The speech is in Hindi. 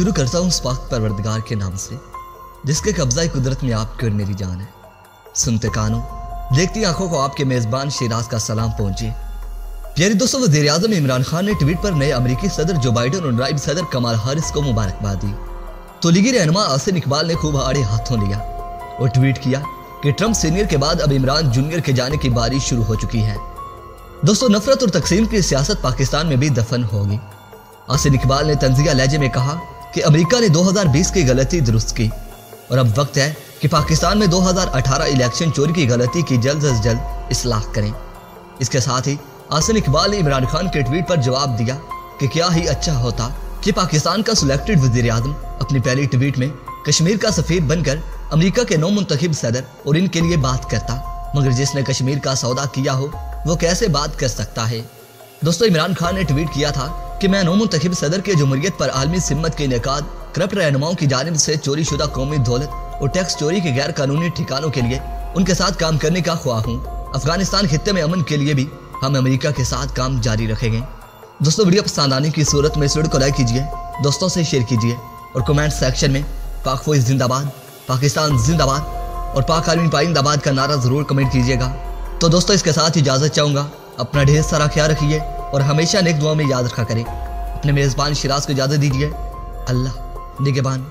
शुरू करता हूँ उस पाक परवरदिगार के नाम से जिसके कब्जा कुदरत में आपकी और मेरी जान है। सुनते कानों, देखती आंखों को आपके मेजबान शिराज का सलाम पहुंचे। प्यारे दोस्तों, वज़ीर आज़म इमरान खान ने ट्वीट पर नए अमेरिकी सदर जो बाइडेन और नायब सदर कमाल हारिस को मुबारकबाद दी तो लीगी रहनुमा आसिन इकबाल ने खूब आड़े हाथों लिया और ट्वीट किया कि ट्रंप सीनियर के बाद अब इमरान जूनियर के जाने की बारी शुरू हो चुकी है। दोस्तों, नफरत और तकसीम की सियासत पाकिस्तान में भी दफन होगी। आसिन इकबाल ने तंजिया लहजे में कहा कि अमेरिका ने 2020 की गलती दुरुस्त की और अब वक्त है कि पाकिस्तान में 2018 इलेक्शन चोरी की गलती की जल्द से जल्द इस्लाह करें। इसके साथ ही आसिन इकबाल ने इमरान खान के ट्वीट पर जवाब दिया कि क्या ही अच्छा होता कि पाकिस्तान का सिलेक्टेड वज़ीर आज़म अपनी पहली ट्वीट में कश्मीर का सफीर बनकर अमेरिका के नौ मुंतखब सदर और इनके लिए बात करता, मगर जिसने कश्मीर का सौदा किया हो वो कैसे बात कर सकता है। दोस्तों, इमरान खान ने ट्वीट किया था कि मैं नौ मुंतखब सदर के जमहूरियत पर आलमी सिम्मत के इनेकाद, करप्ट रहनुमाओं की जानिब से चोरी शुदा कौमी दौलत और टैक्स चोरी के गैर कानूनी ठिकानों के लिए उनके साथ काम करने का ख्वाह हूँ। अफगानिस्तान खित्ते में अमन के लिए भी हम अमेरिका के साथ काम जारी रखेंगे। दोस्तों, वीडियो पसंद आने की सूरत में इस वीडियो को लाइक कीजिए, दोस्तों से शेयर कीजिए और कमेंट सेक्शन में पाक फौज जिंदाबाद, पाकिस्तान जिंदाबाद और पाक आर्मी पाइंदाबाद का नारा जरूर कमेंट कीजिएगा। तो दोस्तों, इसके साथ इजाजत चाहूँगा। अपना ढेर सारा ख्याल रखिए और हमेशा नेक दुआ में याद रखा करें। अपने मेज़बान शिराज को इजाजत दीजिए। अल्लाह निगहबान।